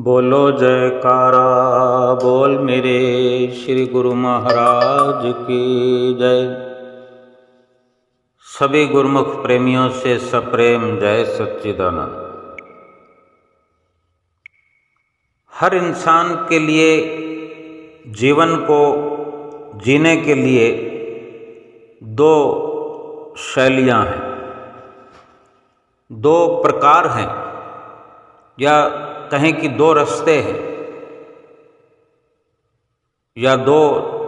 बोलो जयकारा बोल मेरे श्री गुरु महाराज की जय। सभी गुरुमुख प्रेमियों से सप्रेम जय सच्चिदानंद। हर इंसान के लिए जीवन को जीने के लिए दो शैलियाँ हैं, दो प्रकार हैं, या कहें कि दो रास्ते हैं या दो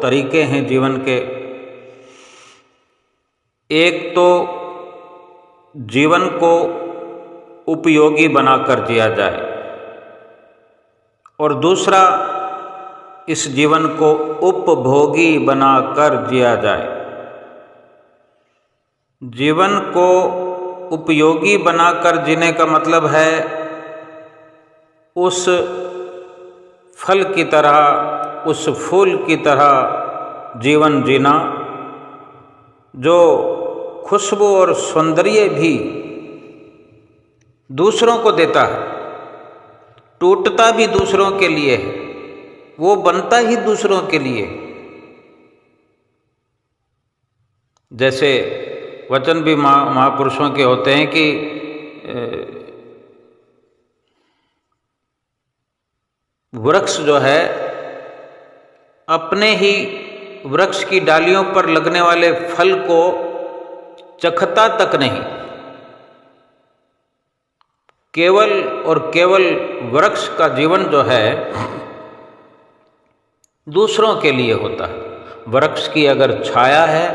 तरीके हैं जीवन के। एक तो जीवन को उपयोगी बनाकर जिया जाए और दूसरा इस जीवन को उपभोगी बनाकर जिया जाए। जीवन को उपयोगी बनाकर जीने का मतलब है उस फल की तरह, उस फूल की तरह जीवन जीना जो खुशबू और सौंदर्य भी दूसरों को देता है, टूटता भी दूसरों के लिए है, वो बनता ही दूसरों के लिए। जैसे वचन भी महापुरुषों के होते हैं कि वृक्ष जो है अपने ही वृक्ष की डालियों पर लगने वाले फल को चखता तक नहीं, केवल और केवल वृक्ष का जीवन जो है दूसरों के लिए होता है। वृक्ष की अगर छाया है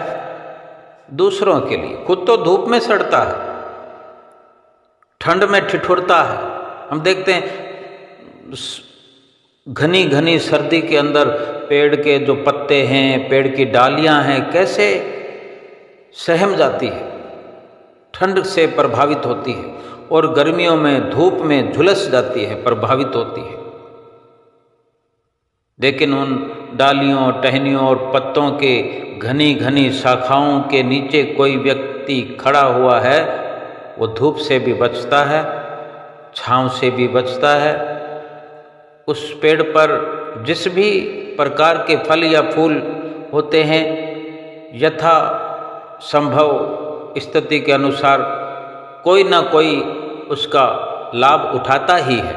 दूसरों के लिए, खुद तो धूप में सड़ता है, ठंड में ठिठुरता है। हम देखते हैं घनी घनी सर्दी के अंदर पेड़ के जो पत्ते हैं, पेड़ की डालियां हैं, कैसे सहम जाती है, ठंड से प्रभावित होती है, और गर्मियों में धूप में झुलस जाती है, प्रभावित होती है। लेकिन उन डालियों, टहनियों और पत्तों के घनी घनी शाखाओं के नीचे कोई व्यक्ति खड़ा हुआ है, वो धूप से भी बचता है, छांव से भी बचता है। उस पेड़ पर जिस भी प्रकार के फल या फूल होते हैं, यथा संभव स्थिति के अनुसार कोई ना कोई उसका लाभ उठाता ही है।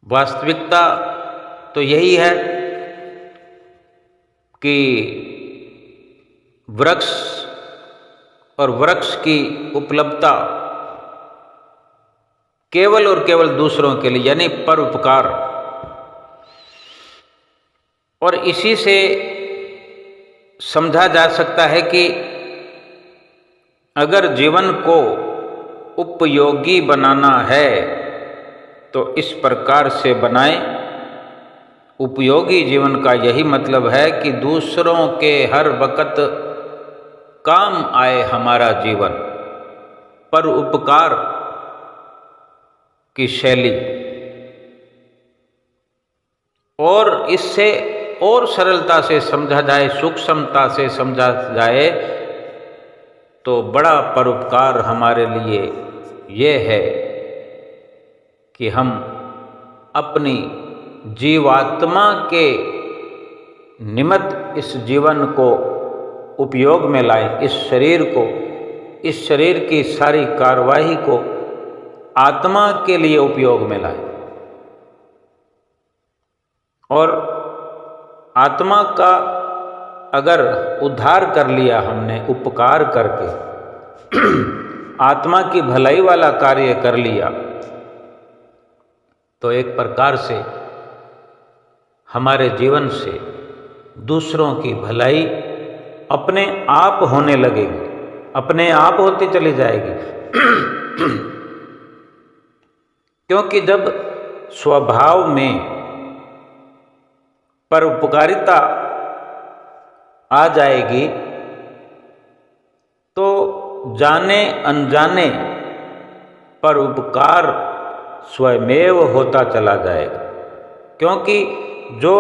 वास्तविकता तो यही है कि वृक्ष और वृक्ष की उपलब्धता केवल और केवल दूसरों के लिए, यानी परोपकार। और इसी से समझा जा सकता है कि अगर जीवन को उपयोगी बनाना है तो इस प्रकार से बनाएं। उपयोगी जीवन का यही मतलब है कि दूसरों के हर वक्त काम आए हमारा जीवन, परोपकार की शैली। और इससे और सरलता से समझा जाए, सूक्ष्मता से समझा जाए तो बड़ा परोपकार हमारे लिए ये है कि हम अपनी जीवात्मा के निमित्त इस जीवन को उपयोग में लाएं, इस शरीर की सारी कार्यवाही को आत्मा के लिए उपयोग में लाए। और आत्मा का अगर उद्धार कर लिया हमने उपकार करके, आत्मा की भलाई वाला कार्य कर लिया, तो एक प्रकार से हमारे जीवन से दूसरों की भलाई अपने आप होने लगेगी, अपने आप होती चली जाएगी। क्योंकि जब स्वभाव में परोपकारिता आ जाएगी तो जाने अनजाने परोपकार स्वयमेव होता चला जाएगा। क्योंकि जो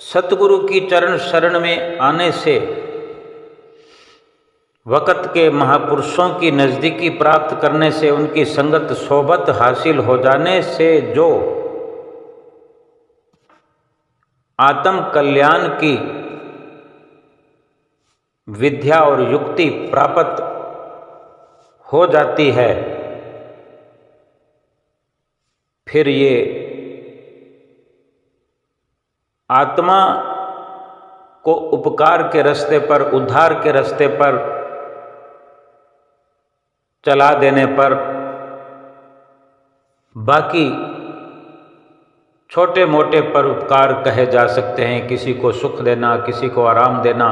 सतगुरु की चरण शरण में आने से वक़्त के महापुरुषों की नज़दीकी प्राप्त करने से, उनकी संगत सोबत हासिल हो जाने से जो आत्म कल्याण की विद्या और युक्ति प्राप्त हो जाती है, फिर ये आत्मा को उपकार के रास्ते पर, उद्धार के रास्ते पर चला देने पर बाकी छोटे मोटे परोपकार कहे जा सकते हैं। किसी को सुख देना, किसी को आराम देना।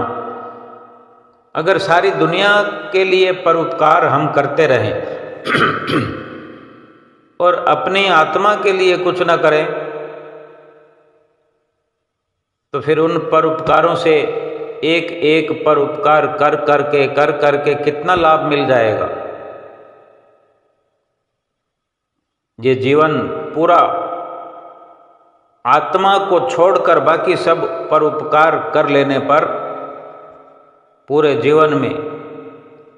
अगर सारी दुनिया के लिए परोपकार हम करते रहें और अपनी आत्मा के लिए कुछ न करें, तो फिर उन परोपकारों से एक एक परोपकार कर करके कितना लाभ मिल जाएगा। ये जीवन पूरा आत्मा को छोड़कर बाकी सब परोपकार कर लेने पर पूरे जीवन में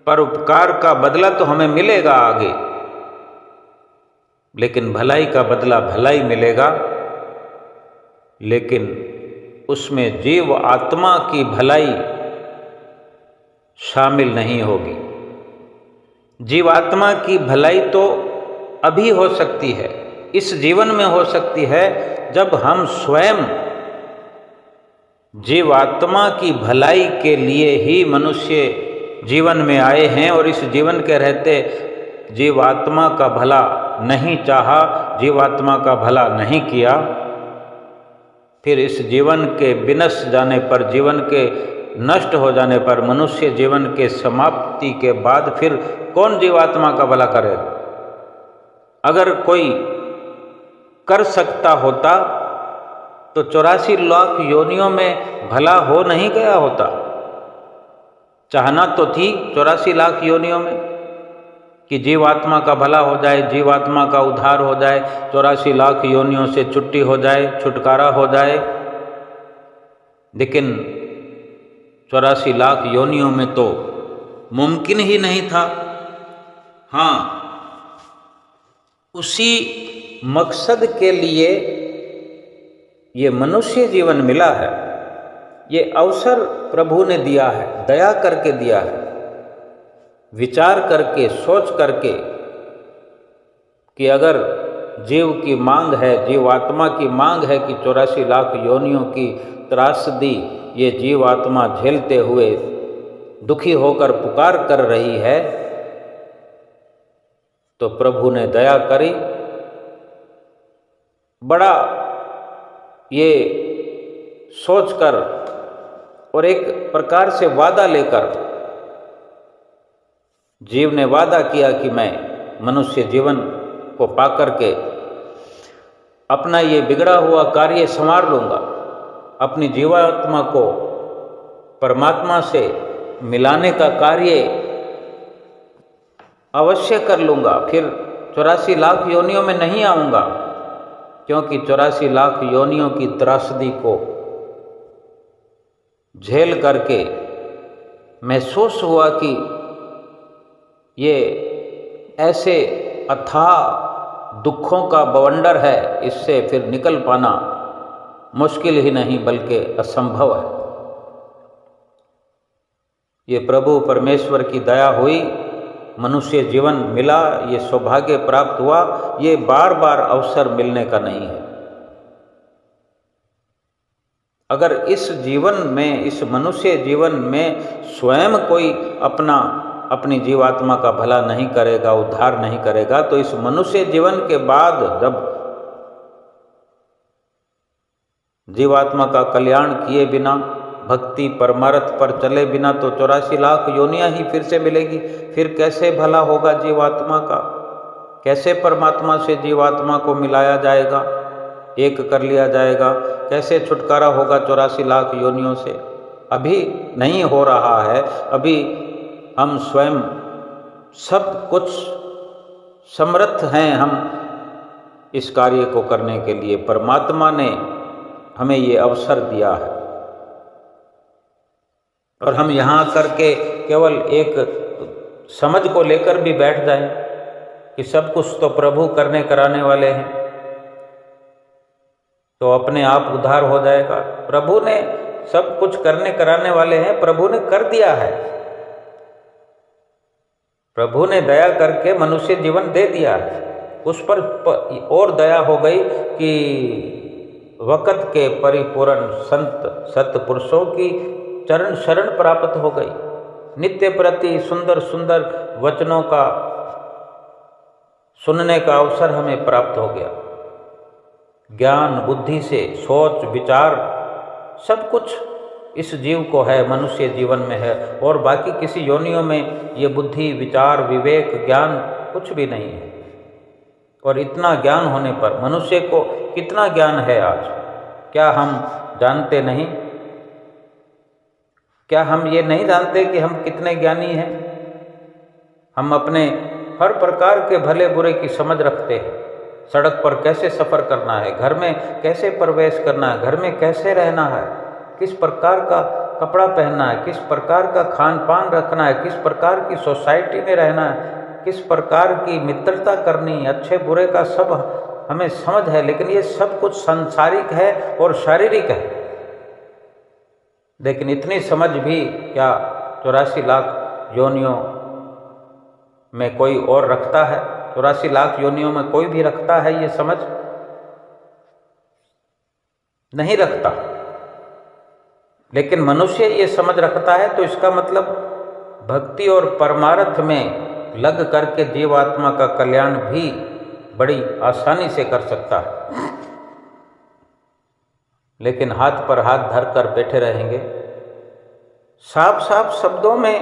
परोपकार का बदला तो हमें मिलेगा आगे, लेकिन भलाई का बदला भलाई मिलेगा, लेकिन उसमें जीव आत्मा की भलाई शामिल नहीं होगी। जीवात्मा की भलाई तो अभी हो सकती है, इस जीवन में हो सकती है, जब हम स्वयं जीवात्मा की भलाई के लिए ही मनुष्य जीवन में आए हैं और इस जीवन के रहते जीवात्मा का भला नहीं चाहा, जीवात्मा का भला नहीं किया, फिर इस जीवन के विनष्ट जाने पर, जीवन के नष्ट हो जाने पर, मनुष्य जीवन के समाप्ति के बाद फिर कौन जीवात्मा का भला करेगा? अगर कोई कर सकता होता तो 84 लाख योनियों में भला हो नहीं गया होता। चाहना तो थी 84 लाख योनियों में कि जीवात्मा का भला हो जाए, जीवात्मा का उद्धार हो जाए, 84 लाख योनियों से छुट्टी हो जाए, छुटकारा हो जाए, लेकिन 84 लाख योनियों में तो मुमकिन ही नहीं था। हाँ, उसी मकसद के लिए ये मनुष्य जीवन मिला है, ये अवसर प्रभु ने दिया है, दया करके दिया है, विचार करके, सोच करके कि अगर जीव की मांग है, जीवात्मा की मांग है कि 84 लाख योनियों की त्रासदी ये जीवात्मा झेलते हुए दुखी होकर पुकार कर रही है, तो प्रभु ने दया करी। बड़ा ये सोचकर और एक प्रकार से वादा लेकर जीव ने वादा किया कि मैं मनुष्य जीवन को पाकर के अपना ये बिगड़ा हुआ कार्य संवार लूँगा, अपनी जीवात्मा को परमात्मा से मिलाने का कार्य अवश्य कर लूँगा, फिर 84 लाख योनियों में नहीं आऊँगा, क्योंकि 84 लाख योनियों की त्रासदी को झेल करके महसूस हुआ कि ये ऐसे अथाह दुखों का बवंडर है, इससे फिर निकल पाना मुश्किल ही नहीं बल्कि असंभव है। ये प्रभु परमेश्वर की दया हुई, मनुष्य जीवन मिला, ये सौभाग्य प्राप्त हुआ, ये बार बार अवसर मिलने का नहीं है। अगर इस जीवन में, इस मनुष्य जीवन में स्वयं कोई अपनी जीवात्मा का भला नहीं करेगा, उद्धार नहीं करेगा, तो इस मनुष्य जीवन के बाद जब जीवात्मा का कल्याण किए बिना, भक्ति परमार्थ पर चले बिना, तो 84 लाख योनियां ही फिर से मिलेगी। फिर कैसे भला होगा जीवात्मा का? कैसे परमात्मा से जीवात्मा को मिलाया जाएगा, एक कर लिया जाएगा? कैसे छुटकारा होगा 84 लाख योनियों से? अभी नहीं हो रहा है। अभी हम स्वयं सब कुछ समर्थ हैं हम इस कार्य को करने के लिए। परमात्मा ने हमें ये अवसर दिया है और हम यहाँ करके केवल एक समझ को लेकर भी बैठ जाए कि सब कुछ तो प्रभु करने कराने वाले हैं, तो अपने आप उद्धार हो जाएगा। प्रभु ने सब कुछ करने कराने वाले हैं, प्रभु ने कर दिया है। प्रभु ने दया करके मनुष्य जीवन दे दिया है। उस पर और दया हो गई कि वक़्त के परिपूर्ण संत सत्पुरुषों की चरण शरण प्राप्त हो गई। नित्य प्रति सुंदर सुंदर वचनों का सुनने का अवसर हमें प्राप्त हो गया। ज्ञान बुद्धि से सोच विचार सब कुछ इस जीव को है, मनुष्य जीवन में है, और बाकी किसी योनियों में ये बुद्धि विचार विवेक ज्ञान कुछ भी नहीं है। और इतना ज्ञान होने पर मनुष्य को कितना ज्ञान है आज, क्या हम जानते नहीं? क्या हम ये नहीं जानते कि हम कितने ज्ञानी हैं? हम अपने हर प्रकार के भले बुरे की समझ रखते हैं। सड़क पर कैसे सफ़र करना है, घर में कैसे प्रवेश करना है, घर में कैसे रहना है, किस प्रकार का कपड़ा पहनना है, किस प्रकार का खान पान रखना है, किस प्रकार की सोसाइटी में रहना है, किस प्रकार की मित्रता करनी, अच्छे बुरे का सब हमें समझ है। लेकिन ये सब कुछ सांसारिक है और शारीरिक है। लेकिन इतनी समझ भी क्या 84 लाख योनियों में कोई और रखता है? 84 लाख योनियों में कोई भी रखता है ये समझ? नहीं रखता। लेकिन मनुष्य ये समझ रखता है, तो इसका मतलब भक्ति और परमार्थ में लग करके जीवात्मा का कल्याण भी बड़ी आसानी से कर सकता है। लेकिन हाथ पर हाथ धर कर बैठे रहेंगे। साफ साफ शब्दों में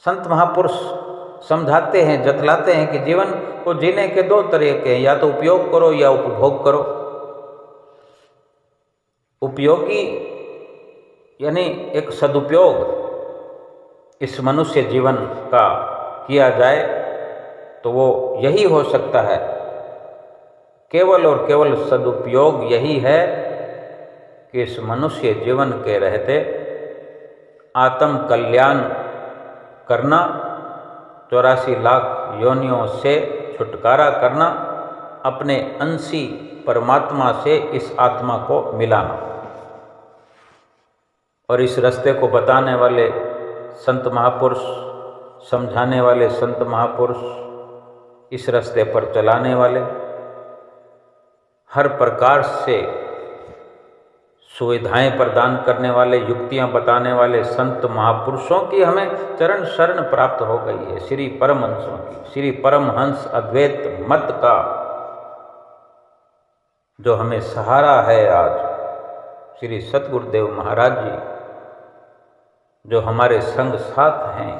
संत महापुरुष समझाते हैं, जतलाते हैं कि जीवन को जीने के दो तरीके हैं, या तो उपयोग करो या उपभोग करो। उपयोगी यानी एक सदुपयोग इस मनुष्य जीवन का किया जाए तो वो यही हो सकता है। केवल और केवल सदुपयोग यही है कि इस मनुष्य जीवन के रहते आत्म कल्याण करना, 84 लाख योनियों से छुटकारा करना, अपने अंशी परमात्मा से इस आत्मा को मिलाना। और इस रास्ते को बताने वाले संत महापुरुष, समझाने वाले संत महापुरुष, इस रास्ते पर चलाने वाले, हर प्रकार से सुविधाएं प्रदान करने वाले, युक्तियां बताने वाले संत महापुरुषों की हमें चरण शरण प्राप्त हो गई है। श्री परमहंसों की, श्री परमहंस अद्वैत मत का जो हमें सहारा है आज, श्री सतगुरुदेव महाराज जी जो हमारे संग साथ हैं।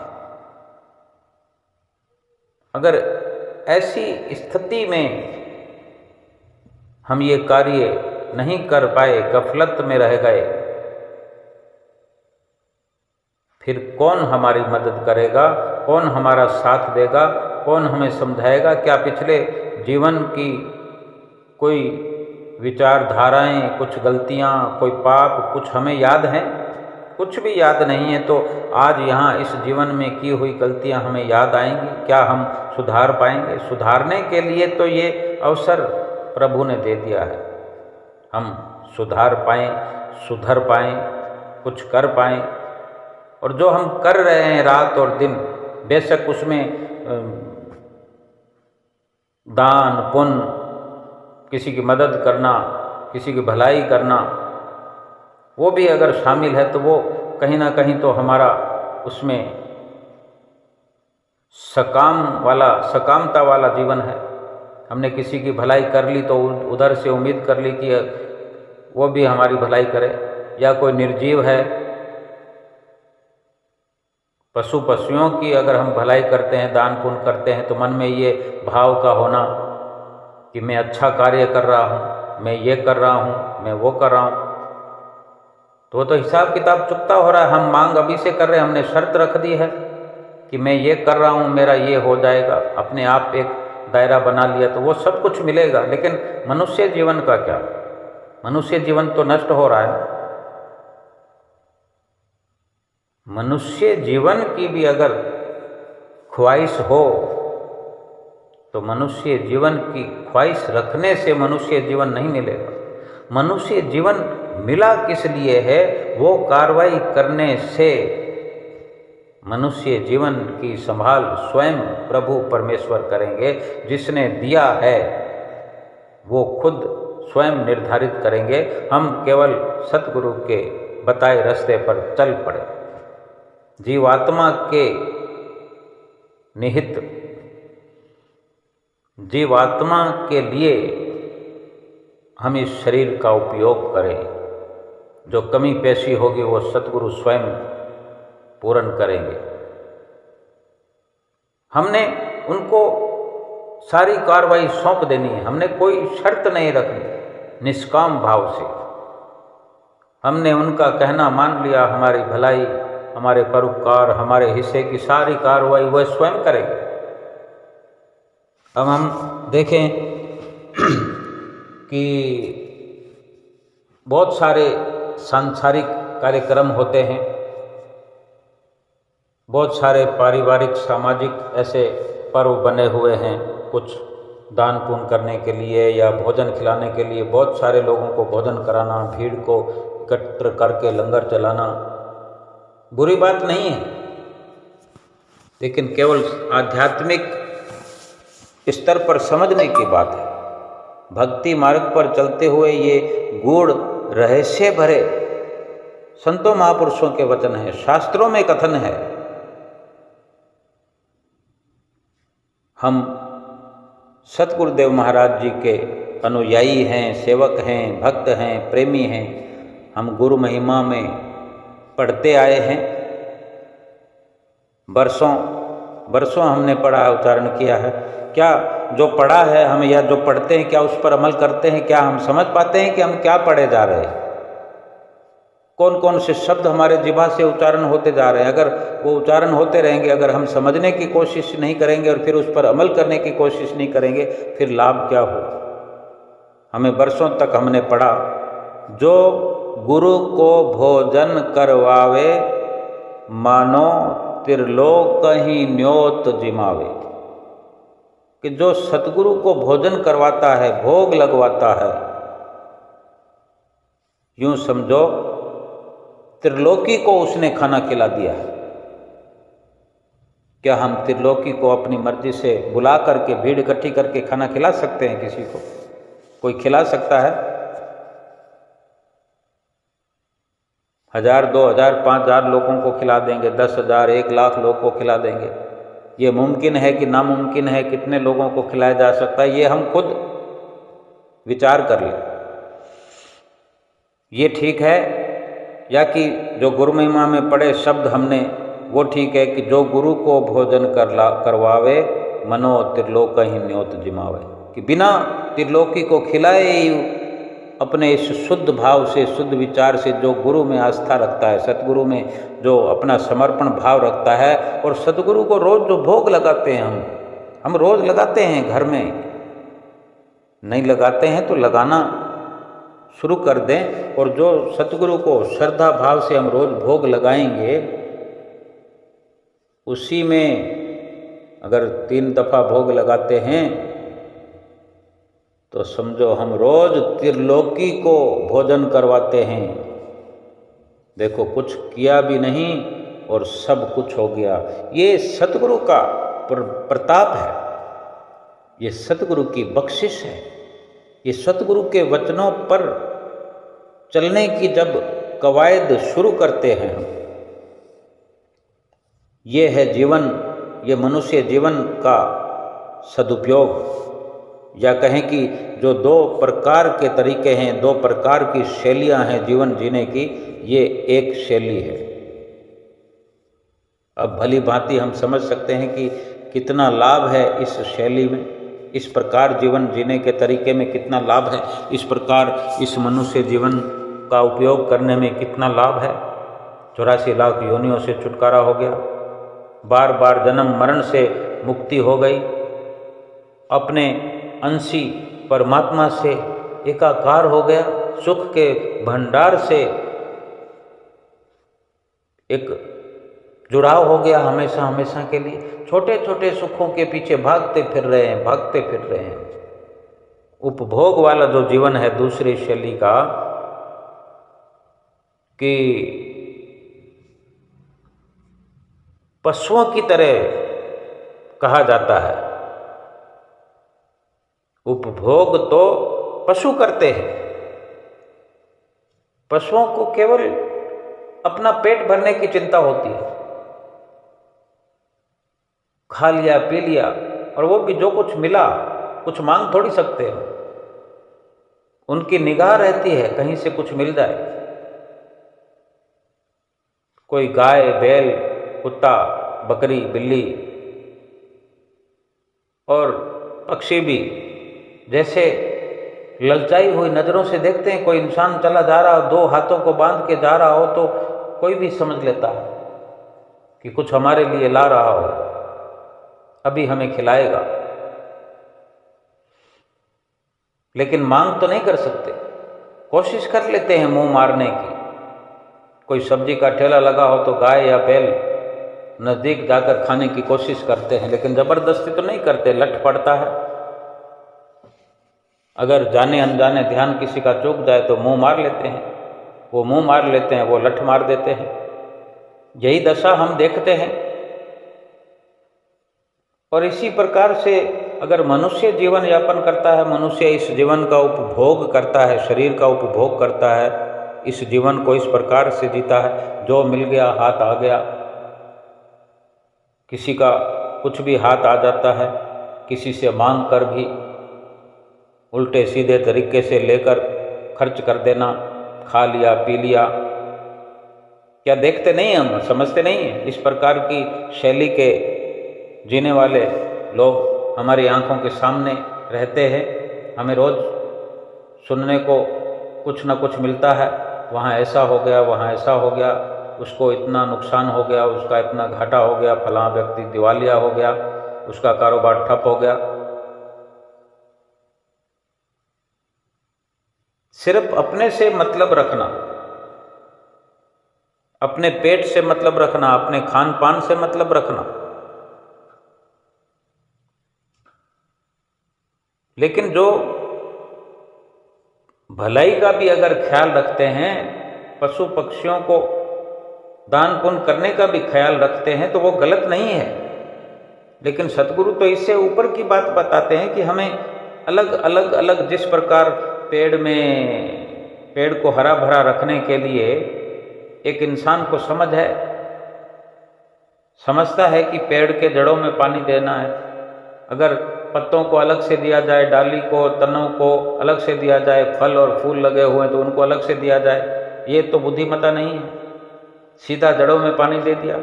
अगर ऐसी स्थिति में हम ये कार्य नहीं कर पाए, गफलत में रह गए, फिर कौन हमारी मदद करेगा, कौन हमारा साथ देगा, कौन हमें समझाएगा? क्या पिछले जीवन की कोई विचारधाराएं, कुछ गलतियां, कोई पाप, कुछ हमें याद हैं? कुछ भी याद नहीं है। तो आज यहाँ इस जीवन में की हुई गलतियां हमें याद आएंगी? क्या हम सुधार पाएंगे? सुधारने के लिए तो ये अवसर प्रभु ने दे दिया है। हम सुधार पाएं, सुधर पाएं, कुछ कर पाएं। और जो हम कर रहे हैं रात और दिन, बेशक उसमें दान पुण्य, किसी की मदद करना, किसी की भलाई करना, वो भी अगर शामिल है तो वो कहीं ना कहीं तो हमारा उसमें सकामता वाला जीवन है। हमने किसी की भलाई कर ली तो उधर से उम्मीद कर ली कि वो भी हमारी भलाई करे। या कोई निर्जीव है, पशुओं की अगर हम भलाई करते हैं, दान पुण्य करते हैं, तो मन में ये भाव का होना कि मैं अच्छा कार्य कर रहा हूँ, मैं ये कर रहा हूँ, मैं वो कर रहा हूँ, तो हिसाब किताब चुकता हो रहा है। हम मांग अभी से कर रहे हैं, हमने शर्त रख दी है कि मैं ये कर रहा हूँ, मेरा ये हो जाएगा, अपने आप एक दायरा बना लिया तो वो सब कुछ मिलेगा। लेकिन मनुष्य जीवन का क्या? मनुष्य जीवन तो नष्ट हो रहा है। मनुष्य जीवन की भी अगर ख्वाहिश हो तो मनुष्य जीवन की ख्वाहिश रखने से मनुष्य जीवन नहीं मिलेगा। मनुष्य जीवन मिला किस लिए है, वो कार्रवाई करने से मनुष्य जीवन की संभाल स्वयं प्रभु परमेश्वर करेंगे। जिसने दिया है वो खुद स्वयं निर्धारित करेंगे। हम केवल सतगुरु के बताए रास्ते पर चल पड़े। जीवात्मा के निहित जीवात्मा के लिए हम इस शरीर का उपयोग करें। जो कमी पेशी होगी वो सतगुरु स्वयं पूर्ण करेंगे। हमने उनको सारी कार्रवाई सौंप देनी है। हमने कोई शर्त नहीं रखनी। निष्काम भाव से हमने उनका कहना मान लिया। हमारी भलाई, हमारे परोपकार, हमारे हिस्से की सारी कार्रवाई वह स्वयं करेंगे। अब हम देखें कि बहुत सारे सांसारिक कार्यक्रम होते हैं, बहुत सारे पारिवारिक सामाजिक ऐसे पर्व बने हुए हैं। कुछ दान पुण्य करने के लिए या भोजन खिलाने के लिए बहुत सारे लोगों को भोजन कराना, भीड़ को एकत्र करके लंगर चलाना बुरी बात नहीं है, लेकिन केवल आध्यात्मिक स्तर पर समझने की बात है। भक्ति मार्ग पर चलते हुए ये गूढ़ रहस्य भरे संतों महापुरुषों के वचन है, शास्त्रों में कथन है। हम सतगुरुदेव महाराज जी के अनुयायी हैं, सेवक हैं, भक्त हैं, प्रेमी हैं। हम गुरु महिमा में पढ़ते आए हैं। बरसों हमने पढ़ा, उच्चारण किया है। क्या जो पढ़ा है हम या जो पढ़ते हैं, क्या उस पर अमल करते हैं? क्या हम समझ पाते हैं कि हम क्या पढ़े जा रहे हैं? कौन कौन से शब्द हमारे जिह्वा से उच्चारण होते जा रहे हैं? अगर वो उच्चारण होते रहेंगे, अगर हम समझने की कोशिश नहीं करेंगे और फिर उस पर अमल करने की कोशिश नहीं करेंगे, फिर लाभ क्या हो? हमें बरसों तक हमने पढ़ा, जो गुरु को भोजन करवावे, मानो त्रिलोक ही न्योत जिमावे। कि जो सतगुरु को भोजन करवाता है, भोग लगवाता है, यूं समझो त्रिलोकी को उसने खाना खिला दिया है। क्या हम त्रिलोकी को अपनी मर्जी से बुला करके, भीड़ इकट्ठी करके खाना खिला सकते हैं? किसी को कोई खिला सकता है? 1000, 2000, 5000 लोगों को खिला देंगे, 10,000, 1,00,000 लोगों को खिला देंगे। ये मुमकिन है कि नामुमकिन है? कितने लोगों को खिलाया जा सकता है? ये हम खुद विचार कर लें। ये ठीक है या कि जो गुरु महिमा में पढ़े शब्द हमने, वो ठीक है कि जो गुरु को भोजन करवावे, मनो त्रिलोक ही न्योत जिमावे। कि बिना त्रिलोकी को खिलाए ही अपने इस शुद्ध भाव से, शुद्ध विचार से, जो गुरु में आस्था रखता है, सतगुरु में जो अपना समर्पण भाव रखता है, और सतगुरु को रोज जो भोग लगाते हैं, हम रोज लगाते हैं। घर में नहीं लगाते हैं तो लगाना शुरू कर दें। और जो सतगुरु को श्रद्धा भाव से हम रोज भोग लगाएंगे, उसी में अगर 3 दफा भोग लगाते हैं तो समझो हम रोज त्रिलोकी को भोजन करवाते हैं। देखो, कुछ किया भी नहीं और सब कुछ हो गया। ये सतगुरु का प्रताप है, ये सतगुरु की बख्शिश है। ये सतगुरु के वचनों पर चलने की जब कवायद शुरू करते हैं हम, ये है जीवन, ये मनुष्य जीवन का सदुपयोग। या कहें कि जो 2 प्रकार के तरीके हैं, 2 प्रकार की शैलियां हैं जीवन जीने की, ये एक शैली है। अब भली भांति हम समझ सकते हैं कि कितना लाभ है इस शैली में, इस प्रकार जीवन जीने के तरीके में कितना लाभ है, इस प्रकार इस मनुष्य जीवन का उपयोग करने में कितना लाभ है। 84 लाख योनियों से छुटकारा हो गया, बार बार जन्म मरण से मुक्ति हो गई, अपने अंशी परमात्मा से एकाकार हो गया, सुख के भंडार से एक जुड़ाव हो गया हमेशा हमेशा के लिए। छोटे छोटे सुखों के पीछे भागते फिर रहे हैं, भागते फिर रहे हैं। उपभोग वाला जो जीवन है दूसरी शैली का, कि पशुओं की तरह कहा जाता है। उपभोग तो पशु करते हैं। पशुओं को केवल अपना पेट भरने की चिंता होती है। खा लिया, पी लिया, और वो भी जो कुछ मिला, कुछ मांग थोड़ी सकते हैं। उनकी निगाह रहती है कहीं से कुछ मिल जाए। कोई गाय, बैल, कुत्ता, बकरी, बिल्ली और पक्षी भी जैसे ललचाई हुई नज़रों से देखते हैं। कोई इंसान चला जा रहा हो, दो हाथों को बांध के जा रहा हो, तो कोई भी समझ लेता है कि कुछ हमारे लिए ला रहा हो, अभी हमें खिलाएगा। लेकिन मांग तो नहीं कर सकते। कोशिश कर लेते हैं मुंह मारने की। कोई सब्जी का ठेला लगा हो तो गाय या बैल नज़दीक जाकर खाने की कोशिश करते हैं, लेकिन ज़बरदस्ती तो नहीं करते, लठ पड़ता है। अगर जाने अनजाने ध्यान किसी का चूक जाए तो मुंह मार लेते हैं। वो मुंह मार लेते हैं, वो लठ मार देते हैं। यही दशा हम देखते हैं। और इसी प्रकार से अगर मनुष्य जीवन यापन करता है, मनुष्य इस जीवन का उपभोग करता है, शरीर का उपभोग करता है, इस जीवन को इस प्रकार से जीता है, जो मिल गया हाथ आ गया। किसी का कुछ भी हाथ आ जाता है, किसी से मांग कर भी उल्टे सीधे तरीके से लेकर खर्च कर देना, खा लिया, पी लिया। क्या देखते नहीं, हम समझते नहीं हैं? इस प्रकार की शैली के जीने वाले लोग हमारी आंखों के सामने रहते हैं। हमें रोज सुनने को कुछ न कुछ मिलता है। वहाँ ऐसा हो गया, वहाँ ऐसा हो गया, उसको इतना नुकसान हो गया, उसका इतना घाटा हो गया, फलां व्यक्ति दिवालिया हो गया, उसका कारोबार ठप हो गया। सिर्फ अपने से मतलब रखना, अपने पेट से मतलब रखना, अपने खान पान से मतलब रखना। लेकिन जो भलाई का भी अगर ख्याल रखते हैं, पशु पक्षियों को दान पुण्य करने का भी ख्याल रखते हैं, तो वो गलत नहीं है। लेकिन सतगुरु तो इससे ऊपर की बात बताते हैं कि हमें अलग अलग अलग, जिस प्रकार पेड़ को हरा भरा रखने के लिए एक इंसान को समझता है कि पेड़ के जड़ों में पानी देना है। अगर पत्तों को अलग से दिया जाए, डाली को, तनों को अलग से दिया जाए, फल और फूल लगे हुए हैं तो उनको अलग से दिया जाए, ये तो बुद्धिमत्ता नहीं है। सीधा जड़ों में पानी दे दिया।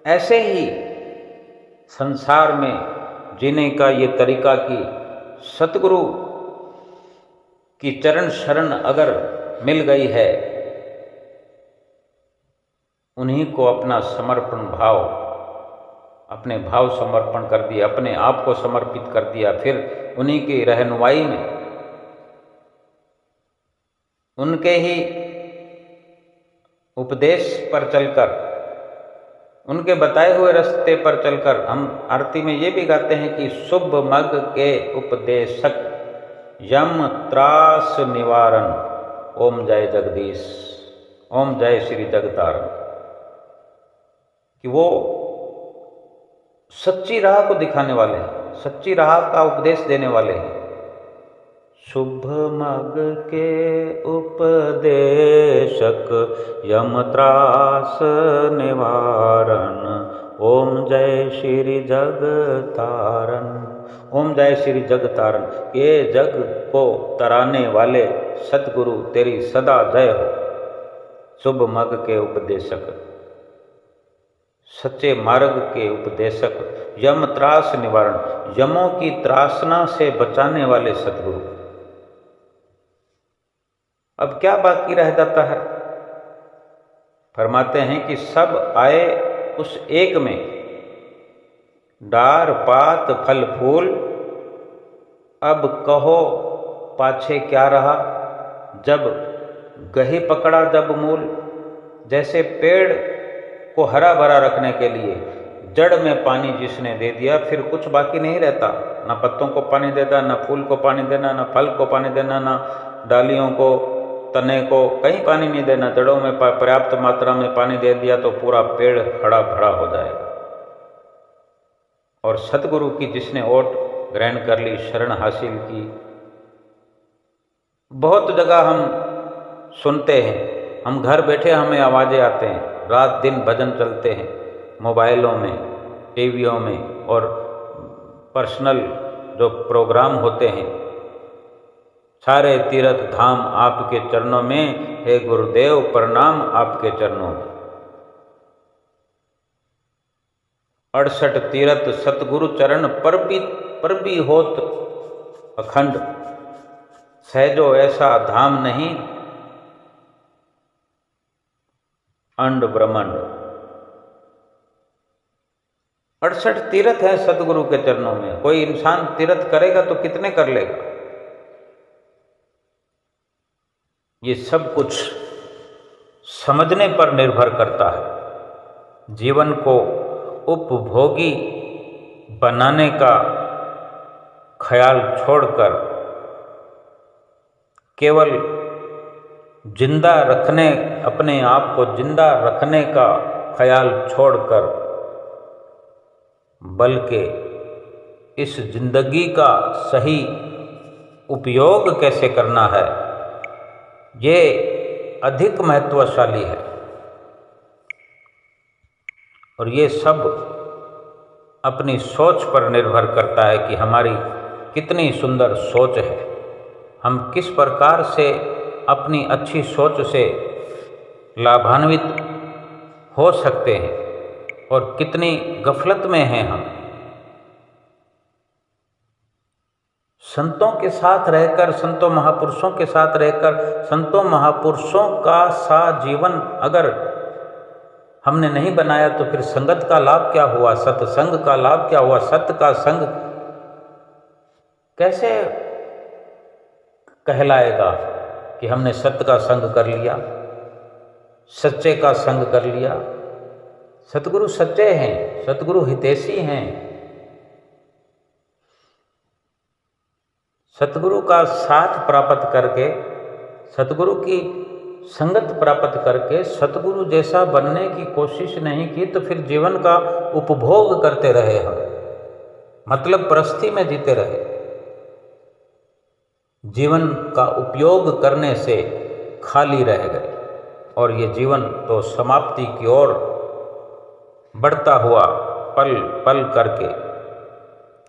ऐसे ही संसार में जीने का ये तरीका कि सतगुरु की चरण शरण अगर मिल गई है, उन्हीं को अपना समर्पण भाव, अपने भाव समर्पण कर दिया, अपने आप को समर्पित कर दिया, फिर उन्हीं की रहनुमाई में, उनके ही उपदेश पर चलकर, उनके बताए हुए रास्ते पर चलकर, हम आरती में ये भी गाते हैं कि शुभ मग के उपदेशक, यम त्रास निवारण, ओम जय जगदीश, ओम जय श्री जगतारण। कि वो सच्ची राह को दिखाने वाले हैं, सच्ची राह का उपदेश देने वाले हैं। शुभ मग के उपदेशक, यम त्रास निवारण, ओम जय श्री जगतारण, ओम जय श्री जगतारण। ये जग को तराने वाले सतगुरु तेरी सदा जय हो। शुभ मग के उपदेशक, सच्चे मार्ग के उपदेशक, यम त्रास निवारण, यमों की त्रासना से बचाने वाले सतगुरु। अब क्या बाकी रह जाता है? फरमाते हैं कि सब आए उस एक में, डार पात फल फूल, अब कहो पाछे क्या रहा, जब गही पकड़ा जब मूल। जैसे पेड़ को हरा भरा रखने के लिए जड़ में पानी जिसने दे दिया, फिर कुछ बाकी नहीं रहता। ना पत्तों को पानी देना, ना फूल को पानी देना, ना फल को पानी देना, ना डालियों को, तने को कहीं पानी नहीं देना। जड़ों में पर्याप्त मात्रा में पानी दे दिया तो पूरा पेड़ हरा भरा हो जाएगा। और सतगुरु की जिसने ओट ग्रहण कर ली, शरण हासिल की, बहुत जगह हम सुनते हैं, हम घर बैठे हमें आवाज़ें आते हैं, रात दिन भजन चलते हैं, मोबाइलों में, टीवियों में, और पर्सनल जो प्रोग्राम होते हैं। सारे तीर्थ धाम आपके चरणों में, हे गुरुदेव प्रणाम आपके चरणों में। 68 तीर्थ सतगुरु चरण पर भी होत अखंड, सहजो ऐसा धाम नहीं अंड ब्रह्मांड। 68 तीर्थ है सतगुरु के चरणों में। कोई इंसान तीर्थ करेगा तो कितने कर लेगा? ये सब कुछ समझने पर निर्भर करता है। जीवन को उपभोगी बनाने का ख्याल छोड़कर केवल जिंदा रखने, अपने आप को जिंदा रखने का ख्याल छोड़कर, बल्कि इस जिंदगी का सही उपयोग कैसे करना है, ये अधिक महत्वशाली है। और ये सब अपनी सोच पर निर्भर करता है कि हमारी कितनी सुंदर सोच है। हम किस प्रकार से अपनी अच्छी सोच से लाभान्वित हो सकते हैं और कितनी गफलत में हैं हम। संतों के साथ रहकर, संतों महापुरुषों के साथ रहकर, संतों महापुरुषों का सा जीवन अगर हमने नहीं बनाया तो फिर संगत का लाभ क्या हुआ, सत्संग का लाभ क्या हुआ? सत्य का संग कैसे कहलाएगा कि हमने सत्य का संग कर लिया, सच्चे का संग कर लिया? सतगुरु सच्चे हैं, सतगुरु हितैषी हैं। सतगुरु का साथ प्राप्त करके, सतगुरु की संगत प्राप्त करके सतगुरु जैसा बनने की कोशिश नहीं की तो फिर जीवन का उपभोग करते रहे हम, मतलब प्रस्थिति में जीते रहे। जीवन का उपयोग करने से खाली रह गए और ये जीवन तो समाप्ति की ओर बढ़ता हुआ पल पल करके,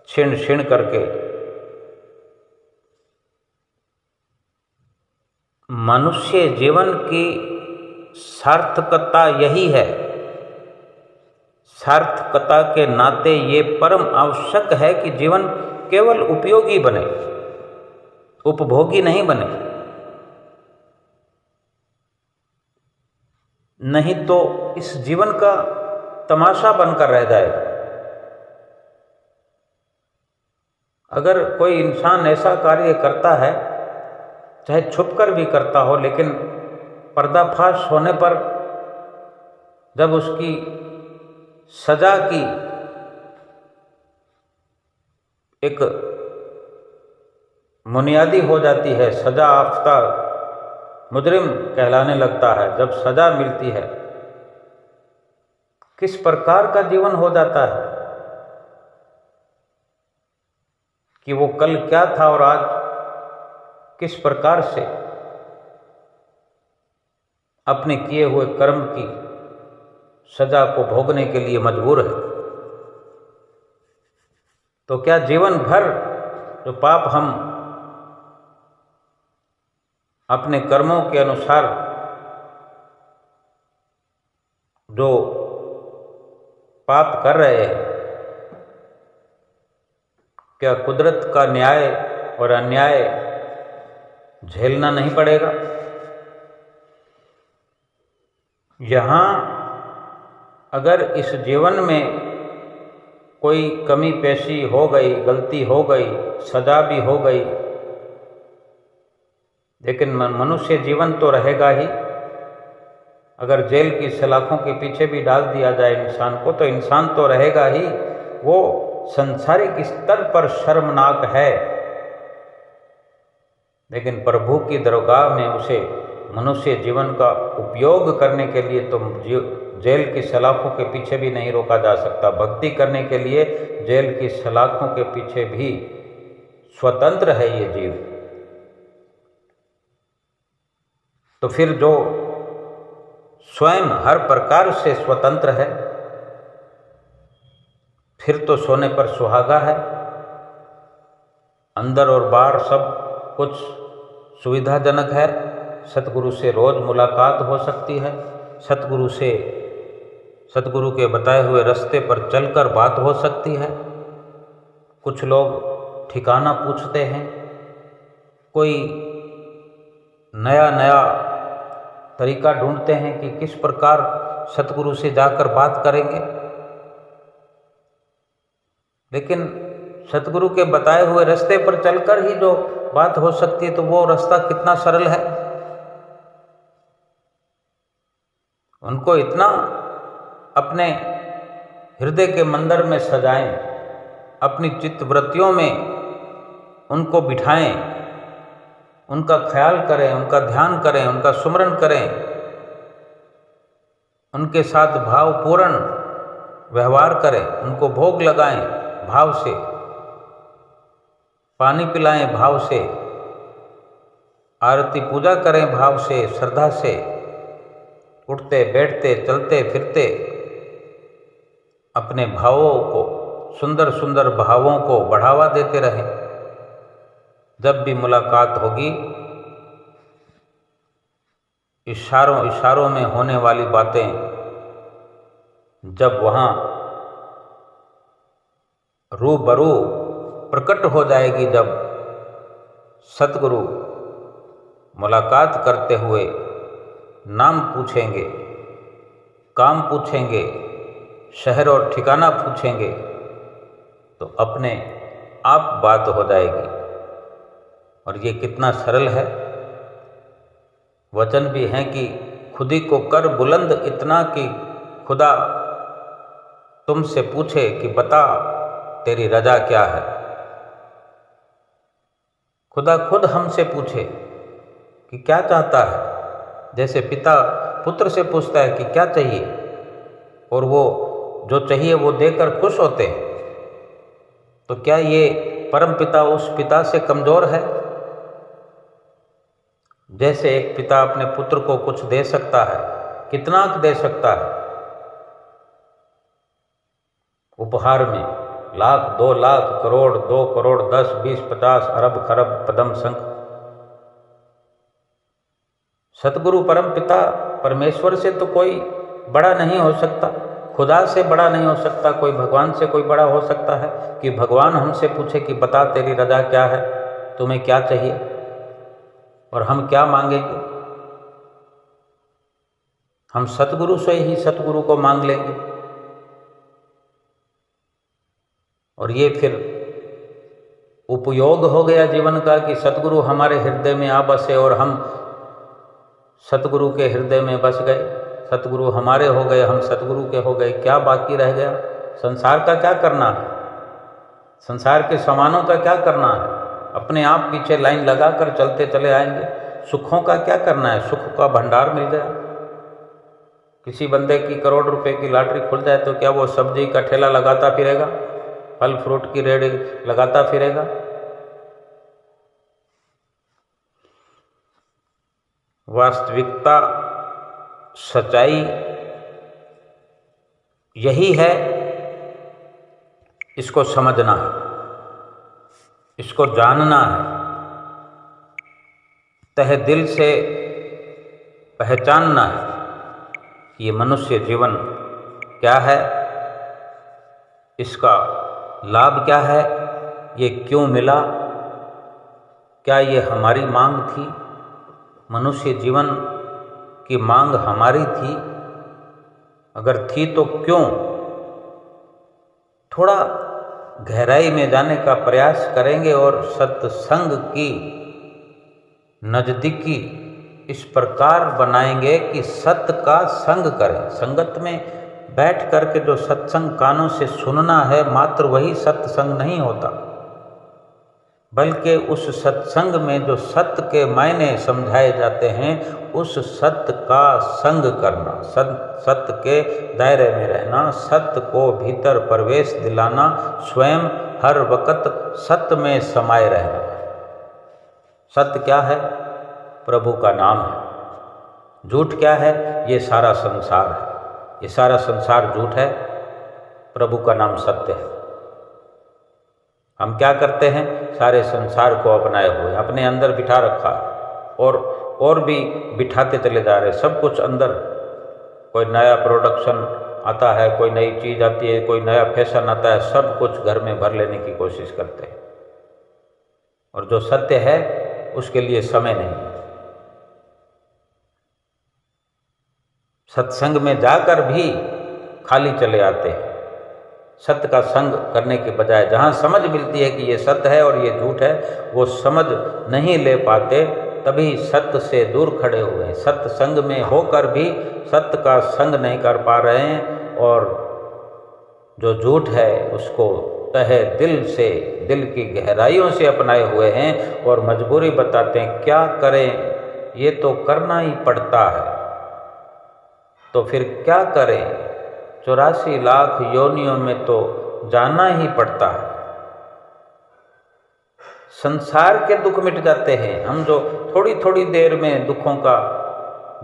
क्षण क्षण करके, मनुष्य जीवन की सार्थकता यही है। सार्थकता के नाते ये परम आवश्यक है कि जीवन केवल उपयोगी बने, उपभोगी नहीं बने। नहीं तो इस जीवन का तमाशा बनकर रह जाएगा। अगर कोई इंसान ऐसा कार्य करता है, चाहे छुपकर भी करता हो, लेकिन पर्दाफाश होने पर जब उसकी सजा की एक बुनियादी हो जाती है, सजा याफ्ता मुजरिम कहलाने लगता है, जब सजा मिलती है, किस प्रकार का जीवन हो जाता है कि वो कल क्या था और आज किस प्रकार से अपने किए हुए कर्म की सजा को भोगने के लिए मजबूर है। तो क्या जीवन भर जो पाप हम अपने कर्मों के अनुसार जो पाप कर रहे हैं, क्या कुदरत का न्याय और अन्याय झेलना नहीं पड़ेगा? यहाँ अगर इस जीवन में कोई कमी पेशी हो गई, गलती हो गई, सजा भी हो गई, लेकिन मनुष्य जीवन तो रहेगा ही। अगर जेल की सलाखों के पीछे भी डाल दिया जाए इंसान को, तो इंसान तो रहेगा ही, वो संसारिक स्तर पर शर्मनाक है, लेकिन प्रभु की दरगाह में उसे मनुष्य जीवन का उपयोग करने के लिए तो जेल की सलाखों के पीछे भी नहीं रोका जा सकता। भक्ति करने के लिए जेल की सलाखों के पीछे भी स्वतंत्र है ये जीव। तो फिर जो स्वयं हर प्रकार से स्वतंत्र है, फिर तो सोने पर सुहागा है। अंदर और बाहर सब कुछ सुविधाजनक है। सतगुरु से रोज मुलाकात हो सकती है, सतगुरु के बताए हुए रास्ते पर चलकर बात हो सकती है। कुछ लोग ठिकाना पूछते हैं, कोई नया नया तरीका ढूंढते हैं कि किस प्रकार सतगुरु से जाकर बात करेंगे, लेकिन सतगुरु के बताए हुए रास्ते पर चलकर ही जो बात हो सकती है, तो वो रास्ता कितना सरल है। उनको इतना अपने हृदय के मंदिर में सजाएं, अपनी चित्तवृत्तियों में उनको बिठाएं, उनका ख्याल करें, उनका ध्यान करें, उनका सुमरन करें, उनके साथ भावपूर्ण व्यवहार करें, उनको भोग लगाएं भाव से, पानी पिलाएं भाव से, आरती पूजा करें भाव से, श्रद्धा से, उठते बैठते चलते फिरते अपने भावों को, सुंदर सुंदर भावों को बढ़ावा देते रहें। जब भी मुलाकात होगी, इशारों में होने वाली बातें जब वहाँ रूबरू प्रकट हो जाएगी, जब सतगुरु मुलाकात करते हुए नाम पूछेंगे, काम पूछेंगे, शहर और ठिकाना पूछेंगे, तो अपने आप बात हो जाएगी। और ये कितना सरल है। वचन भी हैं कि खुदी को कर बुलंद इतना कि खुदा तुमसे पूछे कि बता तेरी रजा क्या है। खुदा खुद हमसे पूछे कि क्या चाहता है, जैसे पिता पुत्र से पूछता है कि क्या चाहिए, और वो जो चाहिए वो देकर खुश होते हैं। तो क्या ये परम पिता उस पिता से कमज़ोर है? जैसे एक पिता अपने पुत्र को कुछ दे सकता है, कितना दे सकता है उपहार में, 1,00,000, 2,00,000, करोड़, 2 करोड़, 10, 20, 50, अरब, खरब, पदम, शंख। सतगुरु परम पिता परमेश्वर से तो कोई बड़ा नहीं हो सकता, खुदा से बड़ा नहीं हो सकता, कोई भगवान से कोई बड़ा हो सकता है कि भगवान हमसे पूछे कि बता तेरी रजा क्या है, तुम्हें क्या चाहिए, और हम क्या मांगेंगे? हम सतगुरु से ही सतगुरु को मांग लेंगे। और ये फिर उपयोग हो गया जीवन का कि सतगुरु हमारे हृदय में आ बसे और हम सतगुरु के हृदय में बस गए, सतगुरु हमारे हो गए, हम सतगुरु के हो गए। क्या बाकी रह गया? संसार का क्या करना है? संसार के सामानों का क्या करना है? अपने आप पीछे लाइन लगाकर चलते चले आएंगे। सुखों का क्या करना है? सुख का भंडार मिल गया। किसी बंदे की करोड़ रुपए की लॉटरी खुल जाए तो क्या वो सब्जी का ठेला लगाता फिरेगा, फल फ्रूट की रेहड़ी लगाता फिरेगा? वास्तविकता, सच्चाई यही है, इसको समझना है, इसको जानना है, तहे दिल से पहचानना है। ये मनुष्य जीवन क्या है, इसका लाभ क्या है, ये क्यों मिला, क्या ये हमारी मांग थी? मनुष्य जीवन की मांग हमारी थी? अगर थी तो क्यों? थोड़ा गहराई में जाने का प्रयास करेंगे और सत्संग की नज़दीकी इस प्रकार बनाएंगे कि सत्य का संग करें। संगत में बैठ करके जो सत्संग कानों से सुनना है, मात्र वही सत्संग नहीं होता, बल्कि उस सत्संग में जो सत्य के मायने समझाए जाते हैं, उस सत्य का संग करना, सत्य के दायरे में रहना, सत्य को भीतर प्रवेश दिलाना, स्वयं हर वक्त सत्य में समाये रहना। सत्य क्या है? प्रभु का नाम है। झूठ क्या है? ये सारा संसार है। ये सारा संसार झूठ है, प्रभु का नाम सत्य है। हम क्या करते हैं? सारे संसार को अपनाए हुए अपने अंदर बिठा रखा और भी बिठाते चले जा रहे। सब कुछ अंदर, कोई नया प्रोडक्शन आता है, कोई नई चीज़ आती है, कोई नया फैशन आता है, सब कुछ घर में भर लेने की कोशिश करते हैं। और जो सत्य है उसके लिए समय नहीं है। सत्संग में जाकर भी खाली चले आते हैं। सत्य का संग करने के बजाय जहाँ समझ मिलती है कि ये सत्य है और ये झूठ है, वो समझ नहीं ले पाते, तभी सत्य से दूर खड़े हुए हैं। सत्य संग में होकर भी सत्य का संग नहीं कर पा रहे हैं और जो झूठ है उसको तहे दिल से, दिल की गहराइयों से अपनाए हुए हैं और मजबूरी बताते हैं। क्या करें? ये तो करना ही पड़ता है। तो फिर क्या करें? 84 लाख योनियों में तो जाना ही पड़ता है। संसार के दुख मिट जाते हैं। हम जो थोड़ी थोड़ी देर में दुखों का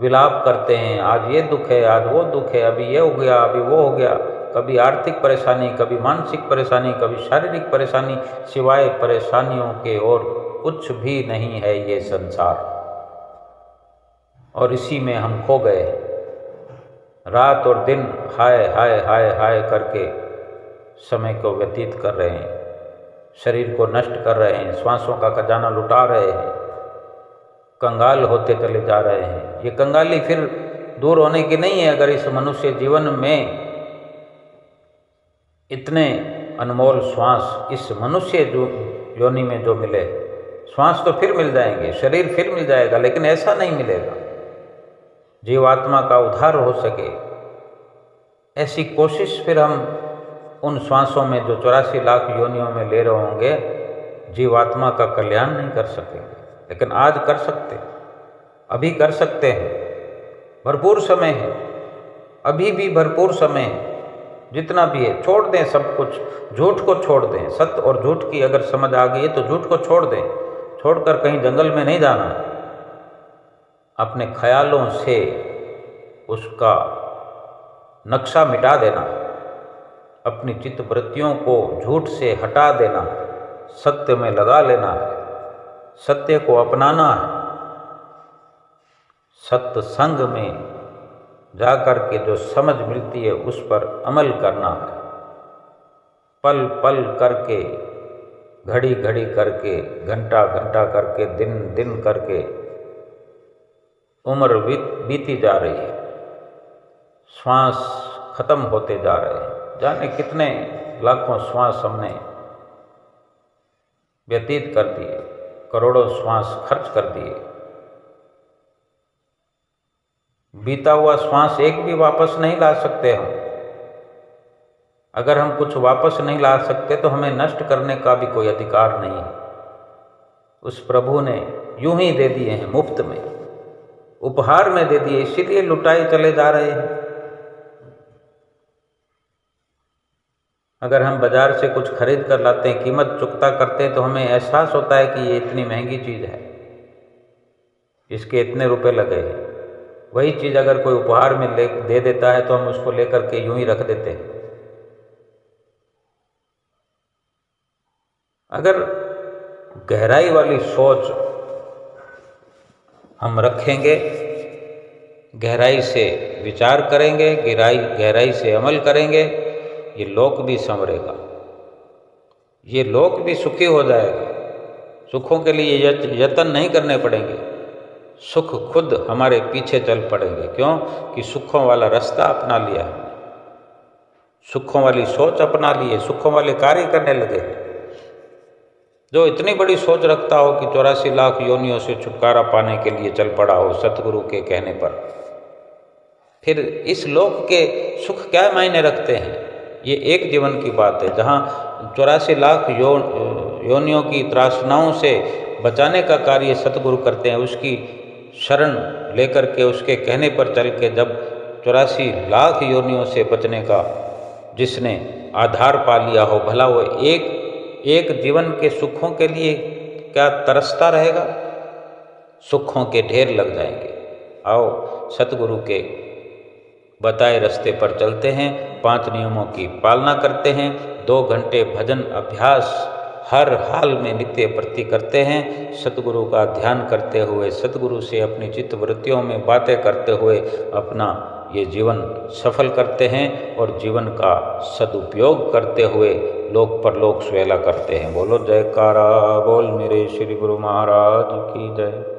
विलाप करते हैं, आज ये दुख है, आज वो दुख है, अभी ये हो गया, अभी वो हो गया, कभी आर्थिक परेशानी, कभी मानसिक परेशानी, कभी शारीरिक परेशानी, सिवाय परेशानियों के और कुछ भी नहीं है ये संसार। और इसी में हम खो गए हैं। रात और दिन हाय हाय हाय हाय करके समय को व्यतीत कर रहे हैं, शरीर को नष्ट कर रहे हैं, श्वासों का खजाना लुटा रहे हैं, कंगाल होते चले जा रहे हैं। ये कंगाली फिर दूर होने की नहीं है। अगर इस मनुष्य जीवन में इतने अनमोल श्वास इस मनुष्य जो योनि में जो मिले, श्वास तो फिर मिल जाएंगे, शरीर फिर मिल जाएगा, लेकिन ऐसा नहीं मिलेगा जीवात्मा का उद्धार हो सके। ऐसी कोशिश फिर हम उन श्वासों में जो 84 लाख योनियों में ले रहे होंगे, जीवात्मा का कल्याण नहीं कर सकेंगे। लेकिन आज कर सकते, अभी कर सकते हैं। भरपूर समय है, अभी भी भरपूर समय है। जितना भी है छोड़ दें सब कुछ, झूठ को छोड़ दें। सत्य और झूठ की अगर समझ आ गई है तो झूठ को छोड़ दें। छोड़कर कहीं जंगल में नहीं जाना है। अपने ख्यालों से उसका नक्शा मिटा देना, अपनी चित्तवृत्तियों को झूठ से हटा देना, सत्य में लगा लेना है, सत्य को अपनाना है। सत्य संग में जाकर के जो समझ मिलती है उस पर अमल करना है। पल पल करके, घड़ी घड़ी करके, घंटा घंटा करके, दिन दिन करके उम्र बीती जा रही है। श्वास खत्म होते जा रहे हैं। जाने कितने लाखों श्वास हमने व्यतीत कर दिए, करोड़ों श्वास खर्च कर दिए। बीता हुआ श्वास एक भी वापस नहीं ला सकते हम। अगर हम कुछ वापस नहीं ला सकते तो हमें नष्ट करने का भी कोई अधिकार नहीं है। उस प्रभु ने यूं ही दे दिए हैं, मुफ्त में, उपहार में दे दिए, इसीलिए लुटाए चले जा रहे हैं। अगर हम बाजार से कुछ खरीद कर लाते हैं, कीमत चुकता करते हैं, तो हमें एहसास होता है कि ये इतनी महंगी चीज़ है, इसके इतने रुपए लगे हैं। वही चीज़ अगर कोई उपहार में दे देता है तो हम उसको लेकर के यूं ही रख देते हैं। अगर गहराई वाली सोच हम रखेंगे, गहराई से विचार करेंगे, गहराई से अमल करेंगे, ये लोक भी संवरेगा, ये लोक भी सुखी हो जाएगा। सुखों के लिए यत्न नहीं करने पड़ेंगे, सुख खुद हमारे पीछे चल पड़ेंगे। क्यों? कि सुखों वाला रास्ता अपना लिया हमने, सुखों वाली सोच अपना ली है, सुखों वाले कार्य करने लगे। जो इतनी बड़ी सोच रखता हो कि 84 लाख योनियों से छुटकारा पाने के लिए चल पड़ा हो सतगुरु के कहने पर, फिर इस लोक के सुख क्या मायने रखते हैं? ये एक जीवन की बात है जहाँ 84 लाख योनियों की त्रासनाओं से बचाने का कार्य सतगुरु करते हैं। उसकी शरण लेकर के, उसके कहने पर चल के जब 84 लाख योनियों से बचने का जिसने आधार पा लिया हो, भला वो एक जीवन के सुखों के लिए क्या तरसता रहेगा? सुखों के ढेर लग जाएंगे। आओ सतगुरु के बताए रास्ते पर चलते हैं, 5 नियमों की पालना करते हैं, 2 घंटे भजन अभ्यास हर हाल में नित्य प्रति करते हैं, सतगुरु का ध्यान करते हुए, सतगुरु से अपनी चित्त वृत्तियों में बातें करते हुए अपना ये जीवन सफल करते हैं और जीवन का सदुपयोग करते हुए लोक परलोक सुहेला करते हैं। बोलो जयकारा बोल मेरे श्री गुरु महाराज की जय।